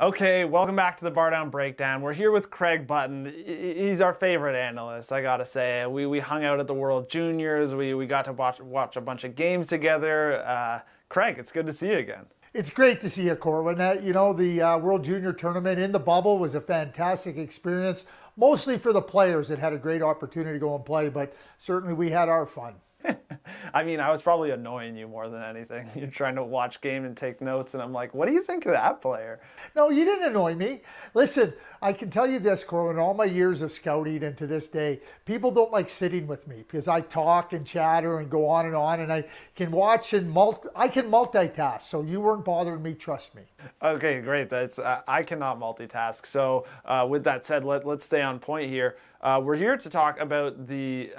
Okay, welcome back to the Bar Down Breakdown. We're here with Craig Button. He's our favorite analyst, I gotta say. We hung out at the World Juniors. We got to watch a bunch of games together. Craig, it's good to see you again. It's great to see you, Corwin. The World Junior Tournament in the bubble was a fantastic experience, mostly for the players that had a great opportunity to go and play, but certainly we had our fun. I mean, I was probably annoying you more than anything. You're trying to watch game and take notes, and I'm like, what do you think of that player? No, you didn't annoy me. Listen, I can tell you this, Corwin, all my years of scouting and to this day, people don't like sitting with me because I talk and chatter and go on, and I can watch and I can multitask. So you weren't bothering me, trust me. Okay, great. That's I cannot multitask. So with that said, let's stay on point here. We're here to talk about the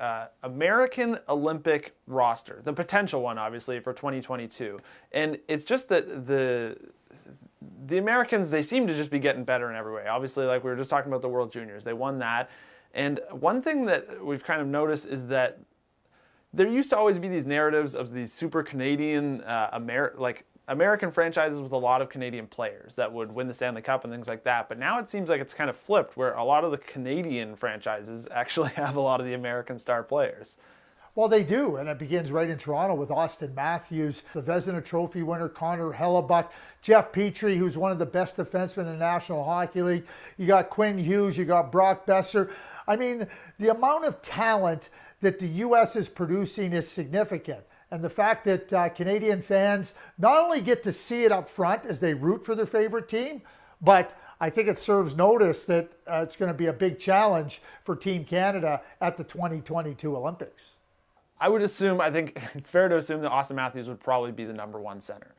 American Olympic roster, the potential one, obviously, for 2022. And it's just that the Americans, they seem to just be getting better in every way. Obviously, like we were just talking about the World Juniors, they won that. And one thing that we've kind of noticed is that there used to always be these narratives of these super Canadian, American franchises with a lot of Canadian players that would win the Stanley Cup and things like that. But now it seems like it's kind of flipped, where a lot of the Canadian franchises actually have a lot of the American star players. Well, they do, and it begins right in Toronto with Austin Matthews, the Vezina Trophy winner, Connor Hellebuck, Jeff Petrie, who's one of the best defensemen in the National Hockey League. You got Quinn Hughes, you got Brock Besser. I mean, the amount of talent that the U.S. is producing is significant. And the fact that Canadian fans not only get to see it up front as they root for their favorite team, but I think it serves notice that it's going to be a big challenge for Team Canada at the 2022 Olympics. I think it's fair to assume that Austin Matthews would probably be the #1 center.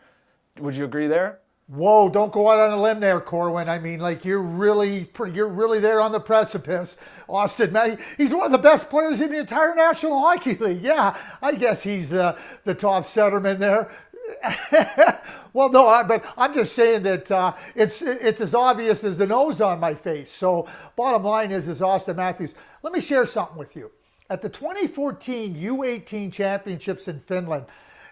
Would you agree there? Whoa, don't go out on a limb there, Corwin. I mean, like you're really there on the precipice. Austin Matthews, he's one of the best players in the entire National Hockey League. Yeah, I guess he's the top centerman there. Well, no, but I'm just saying that it's as obvious as the nose on my face. So bottom line is Austin Matthews. Let me share something with you. At the 2014 U18 Championships in Finland,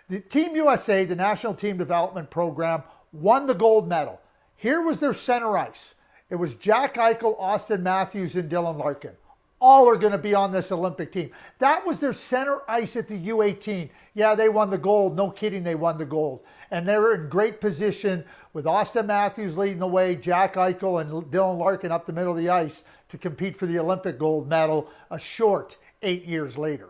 the Team USA, the National Team Development Program, won the gold medal. Here was their center ice. It was Jack Eichel, Austin Matthews, and Dylan Larkin. All are going to be on this Olympic team. That was their center ice at the U18. Yeah, they won the gold. No kidding, they won the gold. And they were in great position with Austin Matthews leading the way, Jack Eichel and Dylan Larkin up the middle of the ice to compete for the Olympic gold medal a short 8 years later.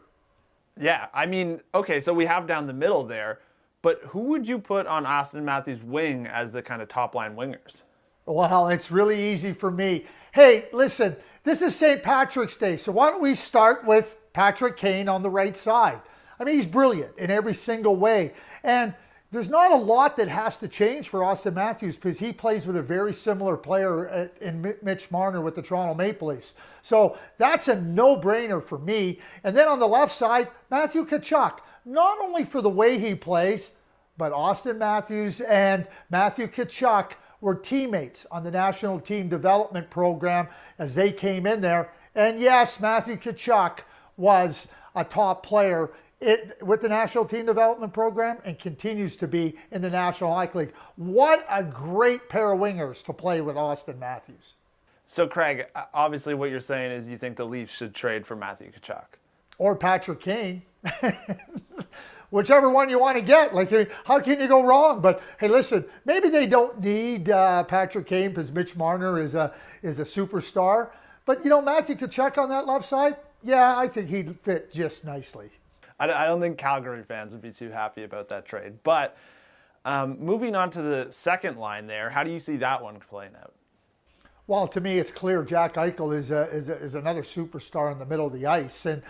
Yeah, I mean, okay, so we have down the middle there, but who would you put on Austin Matthews' wing as the kind of top line wingers? Well, it's really easy for me. Hey, listen, this is St. Patrick's Day, so why don't we start with Patrick Kane on the right side? I mean, he's brilliant in every single way. And there's not a lot that has to change for Austin Matthews because he plays with a very similar player in Mitch Marner with the Toronto Maple Leafs. So that's a no-brainer for me. And then on the left side, Matthew Tkachuk. Not only for the way he plays, but Austin Matthews and Matthew Tkachuk were teammates on the National Team Development Program as they came in there. And yes, Matthew Tkachuk was a top player with the National Team Development Program and continues to be in the National Hockey League. What a great pair of wingers to play with Austin Matthews. So, Craig, obviously what you're saying is you think the Leafs should trade for Matthew Tkachuk. Or Patrick Kane. Whichever one you want to get. Like, how can you go wrong? But, hey, listen, maybe they don't need Patrick Kane because Mitch Marner is a superstar. But, Matthew Tkachuk on that left side, yeah, I think he'd fit just nicely. I don't think Calgary fans would be too happy about that trade. But moving on to the second line there, how do you see that one playing out? Well, to me, it's clear Jack Eichel is another superstar in the middle of the ice. And,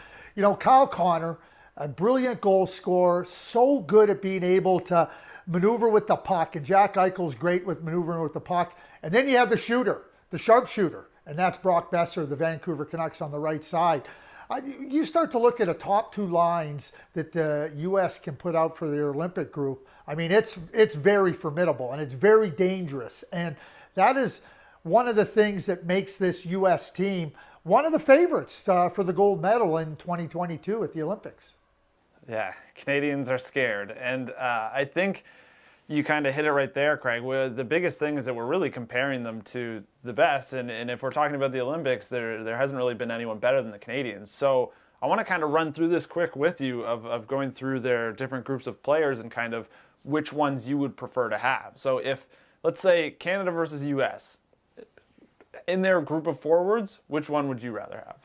Kyle Connor, a brilliant goal scorer, so good at being able to maneuver with the puck. And Jack Eichel's great with maneuvering with the puck. And then you have the shooter, the sharpshooter, and that's Brock Besser, the Vancouver Canucks on the right side. You start to look at the top two lines that the U.S. can put out for their Olympic group. I mean, it's very formidable and it's very dangerous. And that is one of the things that makes this U.S. team one of the favorites for the gold medal in 2022 at the Olympics. Yeah, Canadians are scared. And I think You kind of hit it right there, Craig. The biggest thing is that we're really comparing them to the best. And if we're talking about the Olympics, there hasn't really been anyone better than the Canadians. So I want to kind of run through this quick with you of going through their different groups of players and kind of which ones you would prefer to have. So if, let's say, Canada versus U.S., in their group of forwards, which one would you rather have?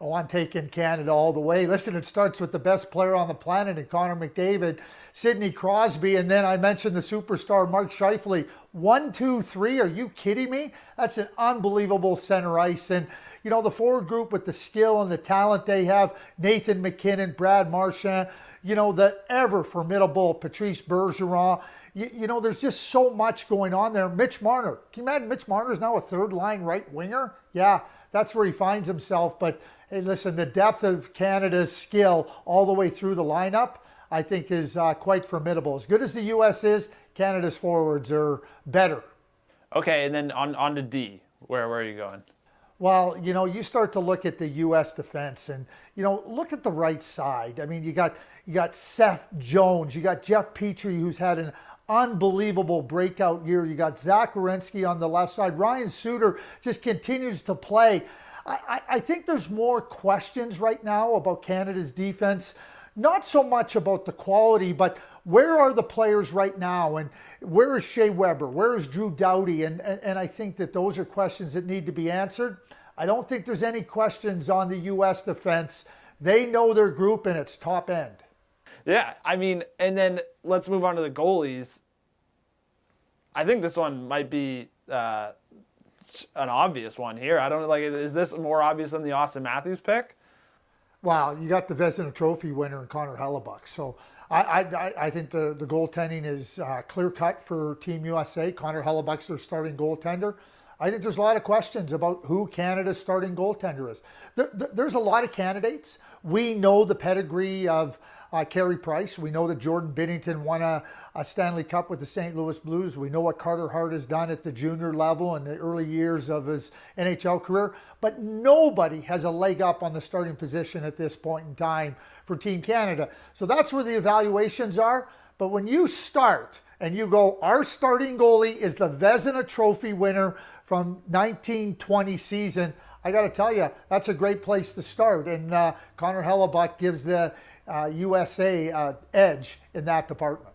Oh, I'm taking Canada all the way. Listen, it starts with the best player on the planet in Connor McDavid, Sidney Crosby, and then I mentioned the superstar Mark Scheifele. 1, 2, 3, are you kidding me? That's an unbelievable center ice. And, you know, the forward group with the skill and the talent they have, Nathan McKinnon, Brad Marchand, you know, the ever formidable Patrice Bergeron. You know, there's just so much going on there. Mitch Marner. Can you imagine Mitch Marner is now a third-line right winger? Yeah, that's where he finds himself. But, hey, listen, the depth of Canada's skill all the way through the lineup, I think, is quite formidable. As good as the U.S. is, Canada's forwards are better. Okay, and then on to D. Where are you going? Well, you know, you start to look at the U.S. defense and, you know, look at the right side. I mean, you got Seth Jones, you got Jeff Petrie, who's had an unbelievable breakout year. You got Zach Werenski on the left side. Ryan Suter just continues to play. I think there's more questions right now about Canada's defense. Not so much about the quality, but where are the players right now? And where is Shea Weber? Where is Drew Doughty? And I think that those are questions that need to be answered. I don't think there's any questions on the U.S. defense. They know their group and it's top end. Yeah, I mean, and then let's move on to the goalies. I think this one might be an obvious one here. I don't know, like, is this more obvious than the Austin Matthews pick? Well, you got the Vezina Trophy winner in Connor Hellebuyck. So I think the goaltending is clear-cut for Team USA. Connor Hellebuyck's their starting goaltender. I think there's a lot of questions about who Canada's starting goaltender is. There's a lot of candidates. We know the pedigree of Carey Price. We know that Jordan Binnington won a Stanley Cup with the St. Louis Blues. We know what Carter Hart has done at the junior level in the early years of his NHL career. But nobody has a leg up on the starting position at this point in time for Team Canada. So that's where the evaluations are. But when you start and you go, our starting goalie is the Vezina Trophy winner from 1920 season, I got to tell you, that's a great place to start. And Connor Hellebuyck gives the USA edge in that department.